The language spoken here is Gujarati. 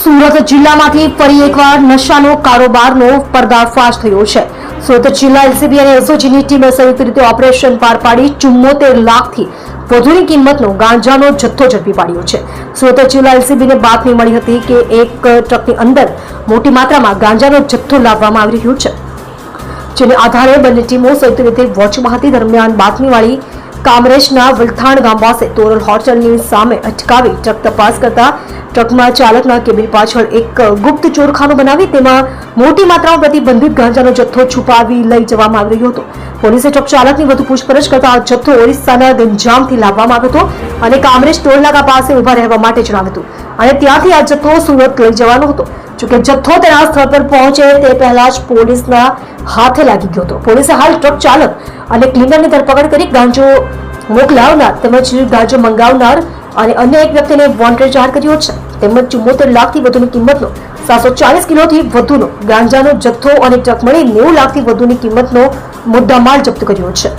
સુરત જિલ્લામાંથી ફરી એકવાર નશાનો કારોબારનો પર્દાફાશ થયો છે। સુરત જિલ્લા એલસીબી અને એસઓજીની ટીમે સંયુક્ત રીતે ઓપરેશન પાર પાડી 74 લાખથી વધુની કિંમતનો ગાંજાનો જથ્થો ઝડપી પાડ્યો છે। સુરત જિલ્લા એલસીબીને બાતમી મળી હતી કે એક ટ્રકની અંદર મોટી માત્રામાં ગાંજાનો જથ્થો લાવવામાં આવી રહ્યો છે, જેને આધારે બંને ટીમો સંયુક્ત રીતે વોચમાં હતી। દરમિયાન બાતમીવાળી કામરેજના વલથાણ ગામ પાસે તોરલ હોટલની સામે અટકાવી ટ્રક તપાસ કરતા ટ્રકમાં ચાલકના કેબિન પાછળ એક ગુપ્ત ચોરખાનું બનાવી તેમાં મોટી માત્રામાં પ્રતિબંધિત ગાંજાનો જથ્થો છુપાવી લઈ જવામાં આવી રહ્યો હતો। પોલીસે ટ્રક ચાલકની વધુ પૂછપરછ કરતા આ જથ્થો ઓરિસ્સાના ગંજામથી લાવવામાં આવ્યો હતો અને કામરેજ ટોલ નાકા પાસે ઉભા રહેવા માટે જણાવ્યું હતું અને ત્યાંથી આ જથ્થો સુરત લઈ જવાનો હતો। જોકે જથ્થો તેના સ્થળ પર પહોંચે તે પહેલા જ પોલીસના હાથે લાગી ગયો હતો। પોલીસે હાલ ટ્રક ચાલક અને ક્લીનરની ધરપકડ કરી ગાંજો મોકલાવનાર તેમજ ગાંજો મંગાવનાર અને અન્ય એક વ્યક્તિને વોન્ટેડ જાહેર કર્યો છે, તેમજ 74 લાખથી વધુની કિંમતનો 740 કિલોથી વધુનો ગાંજાનો જથ્થો અને ટ્રક મળી 90 લાખથી વધુની કિંમતનો મુદ્દામાલ જપ્ત કર્યો છે।